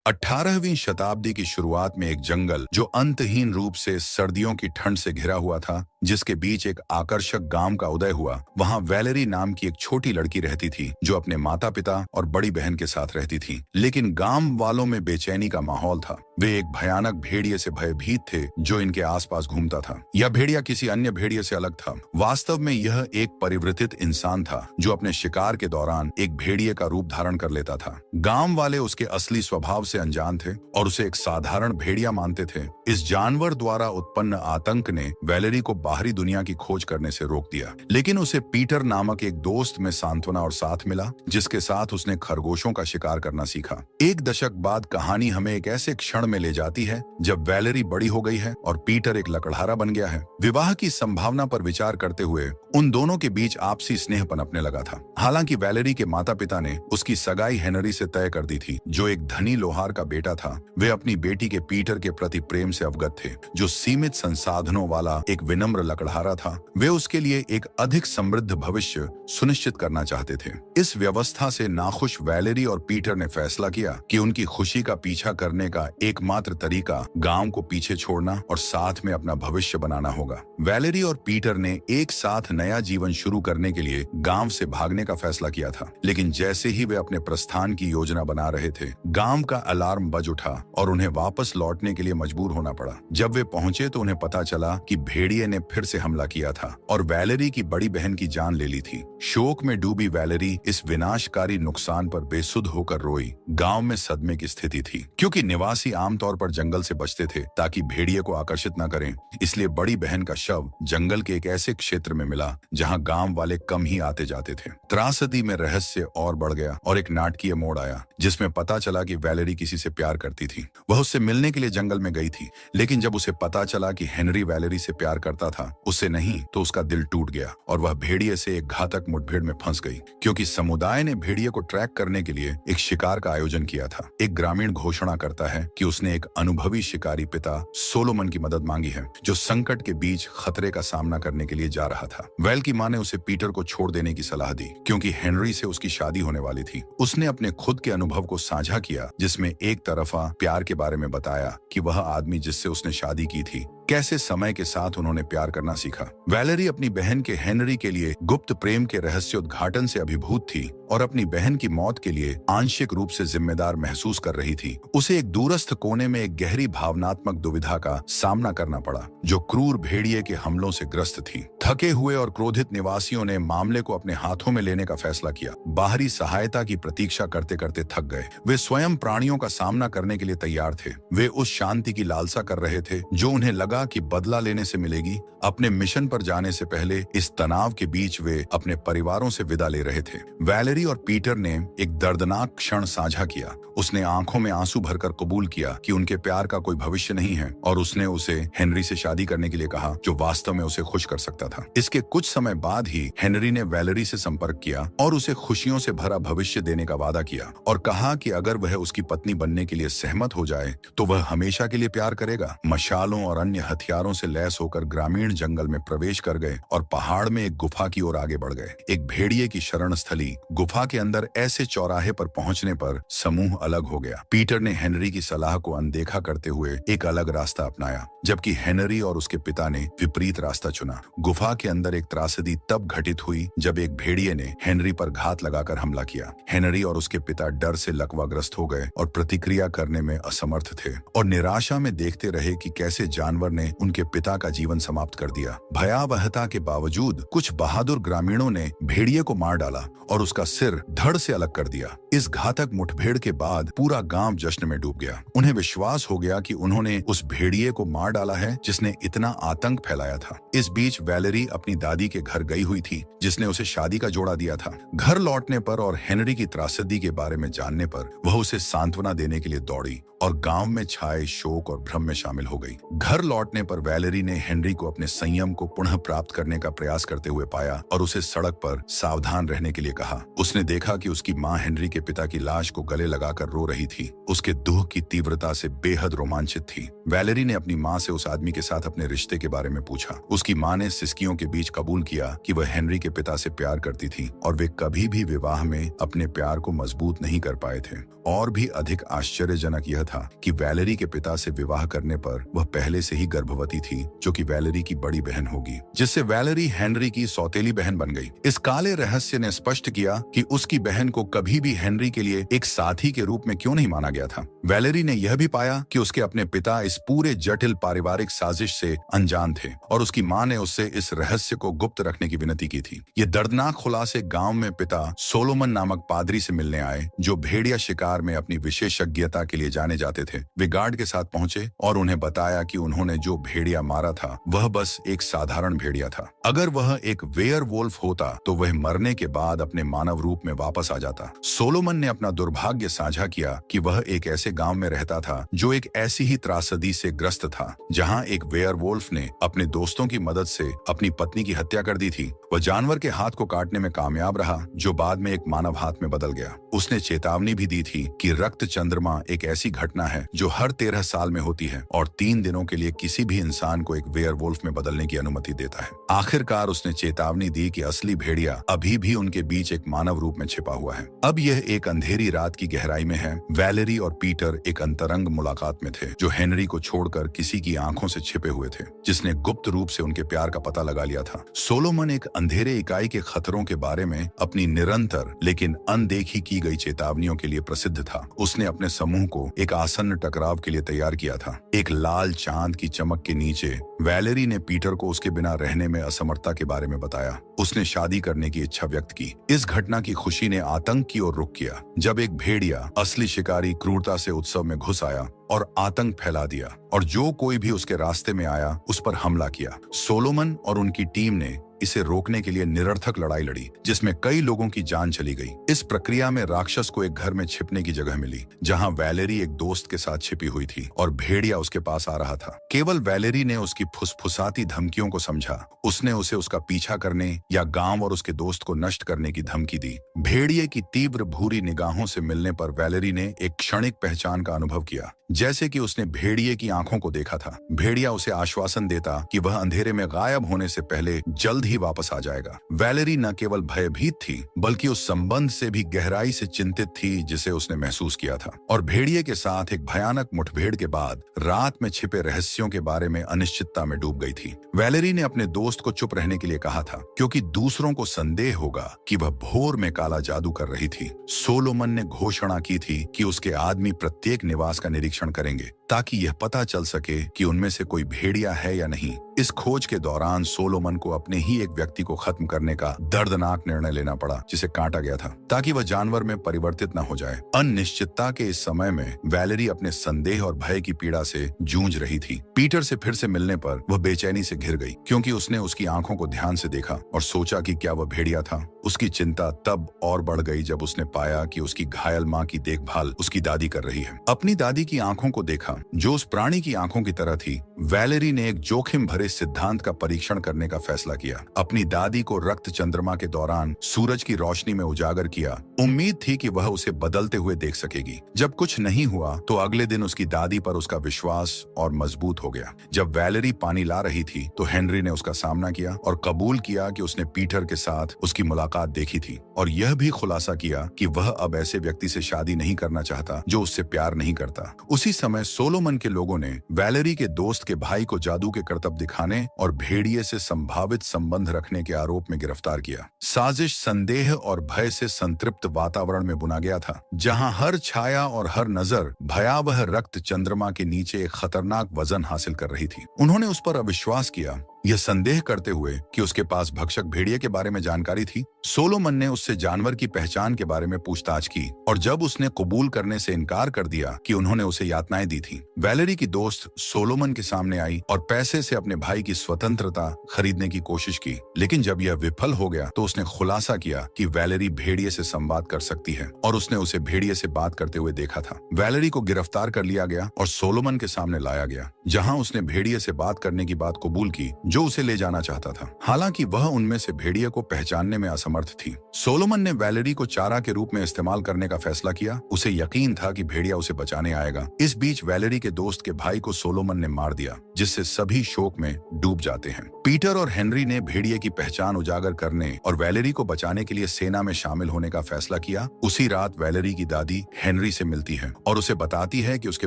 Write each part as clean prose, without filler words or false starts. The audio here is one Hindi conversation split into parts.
18वीं शताब्दी की शुरुआत में एक जंगल जो अंतहीन रूप से सर्दियों की ठंड से घिरा हुआ था, जिसके बीच एक आकर्षक गांव का उदय हुआ। वहां वैलेरी नाम की एक छोटी लड़की रहती थी जो अपने माता पिता और बड़ी बहन के साथ रहती थी। लेकिन गांव वालों में बेचैनी का माहौल था। वे एक भयानक भेड़िए से भयभीत थे जो इनके आसपास घूमता था। यह भेड़िया किसी अन्य भेड़िए से अलग था। वास्तव में यह एक परिवर्तित इंसान था जो अपने शिकार के दौरान एक भेड़िए का रूप धारण कर लेता था। गांव वाले उसके असली स्वभाव से अनजान थे और उसे एक साधारण भेड़िया मानते थे। इस जानवर द्वारा उत्पन्न आतंक ने वैलेरी को बाहरी दुनिया की खोज करने से रोक दिया, लेकिन उसे पीटर नामक एक दोस्त में सांत्वना और साथ मिला, जिसके साथ उसने खरगोशों का शिकार करना सीखा। एक दशक बाद कहानी हमें एक ऐसे क्षण में ले जाती है जब वैलेरी बड़ी हो गई है और पीटर एक लकड़हारा बन गया है। विवाह की संभावना पर विचार करते हुए उन दोनों के बीच आपसी स्नेह पनपने लगा था। हालांकि वैलेरी के माता पिता ने उसकी सगाई हेनरी से तय कर दी थी, जो एक धनी लोहार का बेटा था। वे अपनी बेटी के पीटर के प्रति प्रेम से अवगत थे, जो सीमित संसाधनों वाला एक विनम्र लकड़हारा था। वे उसके लिए एक अधिक समृद्ध भविष्य सुनिश्चित करना चाहते थे। इस व्यवस्था से नाखुश वैलेरी और पीटर ने फैसला किया कि उनकी खुशी का पीछा करने का एकमात्र तरीका गांव को पीछे छोड़ना और साथ में अपना भविष्य बनाना होगा। वैलेरी और पीटर ने एक साथ नया जीवन शुरू करने के लिए गांव से भागने का फैसला किया था। लेकिन जैसे ही वे अपने प्रस्थान की योजना बना रहे थे, गांव का अलार्म बज उठा और उन्हें वापस लौटने के लिए मजबूर होना पड़ा। जब वे पहुंचे तो उन्हें पता चला कि भेड़िए ने फिर से हमला किया था और वैलेरी की बड़ी बहन की जान ले ली थी। शोक में डूबी वैलेरी इस विनाशकारी नुकसान पर बेसुध होकर रोई। गांव में सदमे की स्थिति थी, क्योंकि निवासी आमतौर पर जंगल से बचते थे ताकि भेड़िए को आकर्षित न करें। इसलिए बड़ी बहन का शव जंगल के एक ऐसे क्षेत्र में मिला जहां गांव वाले कम ही आते जाते थे। त्रासदी में रहस्य और बढ़ गया और एक नाटकीय मोड़ आया, जिसमें पता चला कि वैलेरी किसी से प्यार करती थी। वह उससे मिलने के लिए जंगल में गई थी, लेकिन जब उसे पता चला कि हेनरी वैलेरी से प्यार करता था, उससे नहीं, तो उसका दिल टूट गया और वह भेड़िए से एक घातक मुठभेड़ में फंस गई। क्योंकि समुदाय ने भेड़िए को ट्रैक करने के लिए एक शिकार का आयोजन किया था। एक ग्रामीण घोषणा करता है कि उसने एक अनुभवी शिकारी पिता सोलोमन की मदद मांगी है, जो संकट के बीच खतरे का सामना करने के लिए जा रहा था। वैल की मां ने उसे पीटर को छोड़ देने की सलाह दी, क्योंकि हेनरी से उसकी शादी होने वाली थी। उसने अपने खुद के अनुभव को साझा किया, जिसमें एक तरफा प्यार के बारे में बताया कि वह आदमी जिससे उसने शादी की थी, कैसे समय के साथ उन्होंने प्यार करना सीखा। वैलेरी अपनी बहन के हेनरी के लिए गुप्त प्रेम के रहस्योद्घाटन से अभिभूत थी और अपनी बहन की मौत के लिए आंशिक रूप से जिम्मेदार महसूस कर रही थी। उसे एक दूरस्थ कोने में एक गहरी भावनात्मक दुविधा का सामना करना पड़ा, जो क्रूर भेड़िए के हमलों से ग्रस्त थी। थके हुए और क्रोधित निवासियों ने मामले को अपने हाथों में लेने का फैसला किया। बाहरी सहायता की प्रतीक्षा करते करते थक गए। वे स्वयं प्राणियों का सामना करने के लिए तैयार थे। वे उस शांति की लालसा कर रहे थे जो उन्हें लगा कि बदला लेने से मिलेगी। अपने मिशन पर जाने से पहले इस तनाव के बीच वे अपने परिवारों से विदा ले रहे थे। वैलेरी और पीटर ने एक दर्दनाक क्षण साझा किया। उसने आंखों में आंसू भरकर कबूल किया कि उनके प्यार का कोई भविष्य नहीं है और उसने उसे हेनरी से शादी करने के लिए कहा, जो वास्तव में उसे खुश कर सकता था। इसके कुछ समय बाद ही हेनरी ने वैलेरी से संपर्क किया और उसे खुशियों से भरा भविष्य देने का वादा किया और कहा कि अगर वह उसकी पत्नी बनने के लिए सहमत हो जाए तो वह हमेशा के लिए प्यार करेगा। मशालों और अन्य हथियारों से लैस होकर ग्रामीण जंगल में प्रवेश कर गए और पहाड़ में एक गुफा की ओर आगे बढ़ गए। एक भेड़िए की शरण स्थली गुफा के अंदर ऐसे चौराहे पर पहुंचने पर समूह अलग हो गया। पीटर ने हेनरी की सलाह को अनदेखा करते हुए एक अलग रास्ता अपनाया, जबकि हेनरी और उसके पिता ने विपरीत रास्ता चुना। गुफा के अंदर एक त्रासदी तब घटित हुई जब एक भेड़िए ने हेनरी पर घात लगाकर हमला किया। हेनरी और उसके पिता डर से लकवाग्रस्त हो गए और प्रतिक्रिया करने में असमर्थ थे और निराशा में देखते रहे कि कैसे जानवर ने उनके पिता का जीवन समाप्त कर दिया। भयावहता के बावजूद कुछ बहादुर ग्रामीणों ने भेड़िए को मार डाला और उसका सिर धड़ से अलग कर दिया। इस घातक मुठभेड़ के बाद पूरा गांव जश्न में डूब गया। उन्हें विश्वास हो गया कि उन्होंने उस भेड़िए को मार डाला है जिसने इतना आतंक फैलाया था। इस बीच वैलेरी अपनी दादी के घर गई हुई थी, जिसने उसे शादी का जोड़ा दिया था। घर लौटने पर और हेनरी की त्रासदी के बारे में जानने पर वह उसे सांत्वना देने के लिए दौड़ी और गांव में छाए शोक और भ्रम में शामिल हो गई। घर लौटने पर वैलेरी ने हेनरी को अपने संयम को पुनः प्राप्त करने का प्रयास करते हुए पाया और उसे सड़क पर सावधान रहने के लिए कहा। उसने देखा कि उसकी मां हेनरी के पिता की लाश को गले लगाकर रो रही थी। उसके दुख की तीव्रता से बेहद रोमांचित थी। वैलेरी ने अपनी मां से उस आदमी के साथ अपने रिश्ते के बारे में पूछा। उसकी मां ने सिसकियों के बीच कबूल किया कि वह हेनरी के पिता से प्यार करती थी और वे कभी भी ही विवाह में अपने प्यार को मजबूत नहीं कर पाए थे। और भी अधिक आश्चर्यजनक यह था कि वैलेरी के पिता से विवाह करने पर वह पहले से ही गर्भवती थी, जो कि वैलेरी की बड़ी बहन होगी, जिससे वैलेरी हेनरी की सौतेली बहन बन गई। इस काले रहस्य ने स्पष्ट किया कि उसकी बहन को कभी भी हेनरी के लिए एक साथी के रूप में क्यों नहीं माना गया था। वैलेरी ने यह भी पाया कि उसके अपने पिता इस पूरे जटिल पारिवारिक साजिश से अनजान थे और उसकी मां ने उससे इस रहस्य को गुप्त रखने की विनती की थी। ये दर्दनाक खुलासे गांव में पिता सोलोमन नामक पादरी से मिलने आए, जो भेड़िया शिकार में अपनी विशेषज्ञता के लिए जाने जाते थे। वे गार्ड के साथ पहुंचे और उन्हें बताया कि उन्होंने जो भेड़िया मारा था वह बस एक साधारण भेड़िया था। अगर वह एक वेयरवुल्फ होता तो वह मरने के बाद अपने मानव रूप में वापस आ जाता। सोलोमन ने अपना दुर्भाग्य साझा किया कि वह एक ऐसे गांव में रहता था जो एक ऐसी ही त्रासदी से ग्रस्त था, जहां एक वेयरवुल्फ ने अपने दोस्तों की मदद से अपनी पत्नी की हत्या कर दी थी। वह जानवर के हाथ को काटने में कामयाब रहा, जो बाद में एक मानव हाथ में बदल गया। उसने चेतावनी भी दी थी कि रक्त चंद्रमा एक ऐसी घटना है जो हर 13 साल में होती है और 3 दिनों के लिए किसी भी इंसान को एक वेयरवुल्फ में बदलने की अनुमति देता है। आखिरकार उसने चेतावनी दी कि असली भेड़िया अभी भी उनके बीच एक मानव रूप में छिपा हुआ है। अब यह एक अंधेरी रात की गहराई में है। वैलेरी और पीटर एक अंतरंग मुलाकात में थे, जो हेनरी को छोड़कर किसी की आंखों से छिपे हुए थे, जिसने गुप्त रूप से उनके प्यार का पता लगा लिया था। सोलोमन एक अंधेरे इकाई के खतरों के बारे में अपनी निरंतर लेकिन अनदेखी की गई चेतावनियों के लिए प्रसिद्ध था। उसने अपने समूह को एक आसन्न टकराव के लिए तैयार किया था। एक लाल चांद की चमक के नीचे वैलेरी ने पीटर को उसके बिना रहने में असमर्थता के बारे में बताया। उसने शादी करने की इच्छा व्यक्त की। इस घटना की खुशी ने आतंक की ओर रुख किया, जब एक भेड़िया असली शिकारी क्रूरता से उत्सव में घुस आया और आतंक फैला दिया और जो कोई भी उसके रास्ते में आया उस पर हमला किया। सोलोमन और उनकी टीम ने इसे रोकने के लिए निरर्थक लड़ाई लड़ी, जिसमें कई लोगों की जान चली गई। इस प्रक्रिया में राक्षस को एक घर में छिपने की जगह मिली, जहां वैलेरी एक दोस्त के साथ छिपी हुई थी और भेड़िया उसके पास आ रहा था। केवल वैलेरी ने उसकी फुसफुसाती धमकियों को समझा। उसने उसे उसका पीछा करने या गांव और उसके दोस्त को नष्ट करने की धमकी दी। भेड़िए की तीव्र भूरी निगाहों से मिलने पर वैलेरी ने एक क्षणिक पहचान का अनुभव किया, जैसे कि उसने भेड़िए की आंखों को देखा था। भेड़िया उसे आश्वासन देता कि वह अंधेरे में गायब होने से पहले जल्द ही वापस आ जाएगा। वैलेरी न केवल भयभीत थी, बल्कि उस संबंध से भी गहराई से चिंतित थी जिसे उसने महसूस किया था। और भेड़िए के साथ एक भयानक मुठभेड़ के बाद रात में छिपे रहस्यों के बारे में अनिश्चितता में डूब गई थी। वैलेरी ने अपने दोस्त को चुप रहने के लिए कहा था, क्योंकि दूसरों को संदेह होगा कि वह भोर में काला जादू कर रही थी। सोलोमन ने घोषणा की थी कि उसके आदमी प्रत्येक निवास का निरीक्षण करेंगे, ताकि यह पता चल सके कि उनमें से कोई भेड़िया है या नहीं। इस खोज के दौरान सोलोमन को अपने ही एक व्यक्ति को खत्म करने का दर्दनाक निर्णय लेना पड़ा, जिसे काटा गया था, ताकि वह जानवर में परिवर्तित न हो जाए। अनिश्चितता के इस समय में वैलेरी अपने संदेह और भय की पीड़ा से जूझ रही थी। पीटर से फिर से मिलने पर वह बेचैनी से घिर गई, क्योंकि उसने उसकी आंखों को ध्यान से देखा और सोचा कि क्या वह भेड़िया था। उसकी चिंता तब और बढ़ गई जब उसने पाया कि उसकी घायल माँ की देखभाल उसकी दादी कर रही है। अपनी दादी की आंखों को देखा, जो उस प्राणी की आंखों की तरह थी। वैलेरी ने एक जोखिम भरे सिद्धांत का परीक्षण करने का फैसला किया। अपनी दादी को रक्त चंद्रमा के दौरान सूरज की रोशनी में उजागर किया। उम्मीद थी कि वह उसे बदलते हुए देख सकेगी। जब कुछ नहीं हुआ तो अगले दिन उसकी दादी पर उसका विश्वास और मजबूत हो गया। जब वैलेरी पानी ला रही थी तो हेनरी ने उसका सामना किया और कबूल किया कि उसने पीटर के साथ उसकी मुलाकात देखी थी, और यह भी खुलासा किया कि वह अब ऐसे व्यक्ति से शादी नहीं करना चाहता जो उससे प्यार नहीं करता। उसी समय सोलोमन के लोगों ने वैलेरी के दोस्त के भाई को जादू के करतब दिखाने और भेड़िए से संभावित संबंध रखने के आरोप में गिरफ्तार किया। साजिश संदेह और भय से संतृप्त वातावरण में बुना गया था, जहां हर छाया और हर नजर भयावह रक्त चंद्रमा के नीचे एक खतरनाक वजन हासिल कर रही थी। उन्होंने उस पर अविश्वास किया, यह संदेह करते हुए कि उसके पास भक्षक भेड़िए के बारे में जानकारी थी। सोलोमन ने उससे जानवर की पहचान के बारे में पूछताछ की, और जब उसने कबूल करने से इनकार कर दिया कि उन्होंने उसे यातनाएं दी थी, वैलेरी की दोस्त सोलोमन के सामने आई और पैसे से अपने भाई की स्वतंत्रता खरीदने की कोशिश की। लेकिन जब यह विफल हो गया तो उसने खुलासा किया कि वैलेरी भेड़िए से संवाद कर सकती है, और उसने उसे भेड़िए से बात करते हुए देखा था। वैलेरी को गिरफ्तार कर लिया गया और सोलोमन के सामने लाया गया, जहां उसने भेड़िए से बात करने की बात कबूल की, जो उसे ले जाना चाहता था। हालांकि वह उनमें से भेड़िए को पहचानने में असमर्थ थी। सोलोमन ने वैलेरी को चारा के रूप में इस्तेमाल करने का फैसला किया। उसे यकीन था कि भेड़िया उसे बचाने आएगा। इस बीच वैलेरी के दोस्त के भाई को सोलोमन ने मार दिया, जिससे सभी शोक में डूब जाते हैं। पीटर और हेनरी ने भेड़िए की पहचान उजागर करने और वैलेरी को बचाने के लिए सेना में शामिल होने का फैसला किया। उसी रात वैलेरी की दादी हेनरी से मिलती है और उसे बताती है कि उसके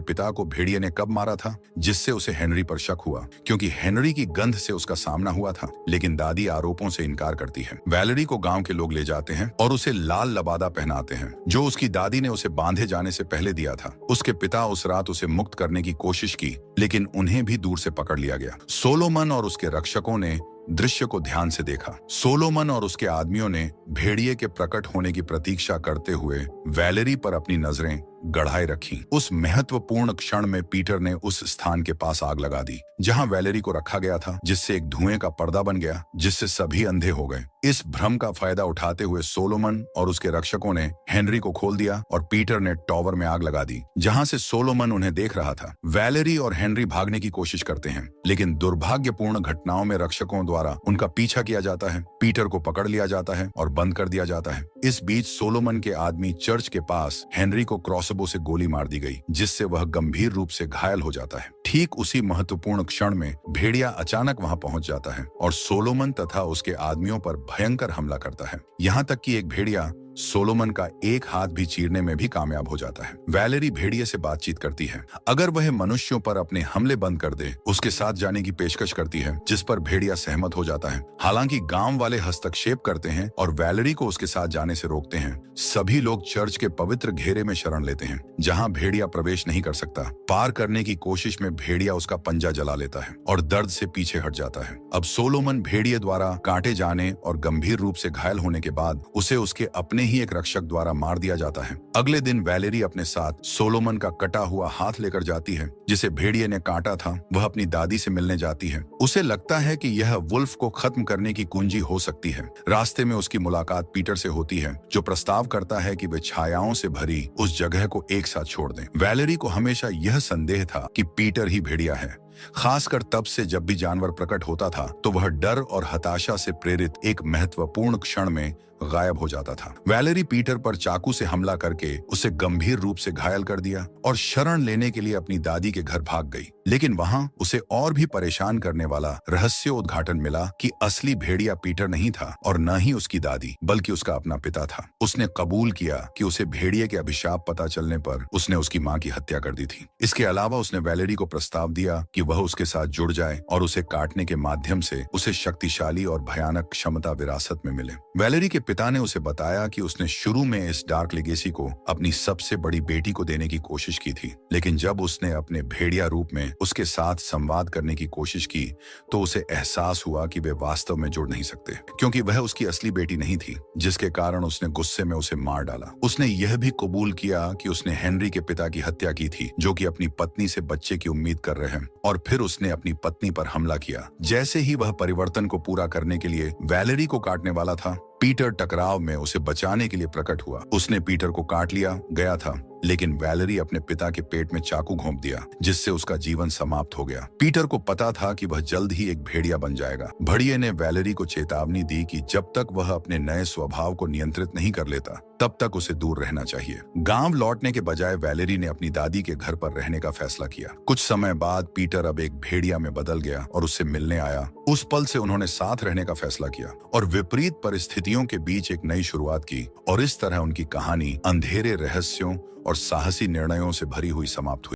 पिता को भेड़िए ने कब मारा था, जिससे उसे हेनरी पर शक हुआ, क्योंकि हेनरी की गंध से उसका सामना हुआ था। लेकिन दादी आरोपों से इनकार करती है। वैलेरी को गांव के लोग ले जाते हैं और उसे लाल लबादा पहनाते हैं, जो उसकी दादी ने उसे बांधे जाने से पहले दिया था। उसके पिता उस रात उसे मुक्त करने की कोशिश की, लेकिन उन्हें भी दूर से पकड़ लिया गया। सोलोमन और उसके रक्षकों ने दृश्य को ध्यान से देखा। सोलोमन और उसके आदमियों ने भेड़िए के प्रकट होने की प्रतीक्षा करते हुए वैलेरी पर अपनी नजरें गड़ाए रखी। उस महत्वपूर्ण क्षण में पीटर ने उस स्थान के पास आग लगा दी जहां वैलेरी को रखा गया था, जिससे एक धुएं का पर्दा बन गया, जिससे सभी अंधे हो गए। इस भ्रम का फायदा उठाते हुए सोलोमन और उसके रक्षकों ने हेनरी को खोल दिया और पीटर ने टॉवर में आग लगा दी, जहां से सोलोमन उन्हें देख रहा था। वैलेरी और हेनरी भागने की कोशिश करते हैं, लेकिन दुर्भाग्यपूर्ण घटनाओं में रक्षकों द्वारा उनका पीछा किया जाता है। पीटर को पकड़ लिया जाता है और बंद कर दिया जाता है। इस बीच सोलोमन के आदमी चर्च के पास हेनरी को क्रॉसबो से गोली मार दी गई, जिससे वह गंभीर रूप से घायल हो जाता है। ठीक उसी महत्वपूर्ण क्षण में भेड़िया अचानक वहां पहुंच जाता है और सोलोमन तथा उसके आदमियों पर भयंकर हमला करता है। यहाँ तक कि एक भेड़िया सोलोमन का एक हाथ भी चीरने में भी कामयाब हो जाता है। वैलेरी भेड़िए से बातचीत करती है। अगर वह मनुष्यों पर अपने हमले बंद कर दे, उसके साथ जाने की पेशकश करती है, जिस पर भेड़िया सहमत हो जाता है। हालांकि गांव वाले हस्तक्षेप करते हैं और वैलेरी को उसके साथ जाने से रोकते हैं। सभी लोग चर्च के पवित्र घेरे में शरण लेते हैं, जहां भेड़िया प्रवेश नहीं कर सकता। पार करने की कोशिश में भेड़िया उसका पंजा जला लेता है और दर्द से पीछे हट जाता है। अब सोलोमन भेड़िए द्वारा काटे जाने और गंभीर रूप से घायल होने के बाद उसे उसके अपने ही एक रक्षक द्वारा मार दिया जाता है। अगले दिन वैलेरी अपने साथ सोलोमन का कटा हुआ हाथ लेकर जाती है, जिसे भेड़िए ने काटा था। वह अपनी दादी से मिलने जाती है। उसे लगता है कि यह वुल्फ को खत्म करने की कुंजी हो सकती है। रास्ते में उसकी मुलाकात पीटर से होती है, जो प्रस्ताव करता है कि वे छायाओं से भरी उस जगह को एक साथ छोड़ दें। वैलेरी को हमेशा यह संदेह था कि पीटर ही भेड़िया है, खासकर तब से जब भी जानवर प्रकट होता था तो वह डर और हताशा से प्रेरित एक महत्वपूर्ण क्षण में गायब हो जाता था। वैलेरी पीटर पर चाकू से हमला करके उसे गंभीर रूप से घायल कर दिया और शरण लेने के लिए अपनी दादी के घर भाग गई। लेकिन वहां उसे और भी परेशान करने वाला रहस्य उद्घाटन मिला कि असली भेड़िया पीटर नहीं था और न ही उसकी दादी, बल्कि उसका अपना पिता था। उसने कबूल किया कि उसे भेड़िए के अभिशाप पता चलने पर उसने उसकी मां की हत्या कर दी थी। इसके अलावा उसने वैलेरी को प्रस्ताव दिया कि वह उसके साथ जुड़ जाए और उसे काटने के माध्यम से उसे शक्तिशाली और भयानक क्षमता विरासत में मिले। वैलेरी के पिता ने उसे बताया कि उसने शुरू में इस डार्क लेगेसी को अपनी सबसे बड़ी बेटी को देने की कोशिश की थी, लेकिन जब उसने अपने भेड़िया रूप में उसके साथ संवाद करने की कोशिश की तो उसे एहसास हुआ कि वे वास्तव में जुड़ नहीं सकते, क्योंकि वह उसकी असली बेटी नहीं थी, जिसके कारण उसने गुस्से में उसे मार डाला। उसने यह भी कबूल किया कि उसने हेनरी के पिता की हत्या की थी, जो कि अपनी पत्नी से बच्चे की उम्मीद कर रहे हैं, और फिर उसने अपनी पत्नी पर हमला किया। जैसे ही वह परिवर्तन को पूरा करने के लिए वैलेरी को काटने वाला था, पीटर टकराव में उसे बचाने के लिए प्रकट हुआ। उसने पीटर को काट लिया गया था, लेकिन वैलेरी अपने पिता के पेट में चाकू घोंप दिया, जिससे उसका जीवन समाप्त हो गया। पीटर को पता था कि वह जल्द ही एक भेड़िया बन जाएगा। भेड़िए ने वैलेरी को चेतावनी दी कि जब तक वह अपने नए स्वभाव को नियंत्रित नहीं कर लेता, तब तक उसे दूर रहना चाहिए। गांव लौटने के बजाय वैलेरी ने अपनी दादी के घर पर रहने का फैसला किया। कुछ समय बाद पीटर अब एक भेड़िया में बदल गया और उससे मिलने आया। उस पल से उन्होंने साथ रहने का फैसला किया और विपरीत परिस्थितियों के बीच एक नई शुरुआत की, और इस तरह उनकी कहानी अंधेरे रहस्यों और साहसी निर्णयों से भरी हुई समाप्त हुई।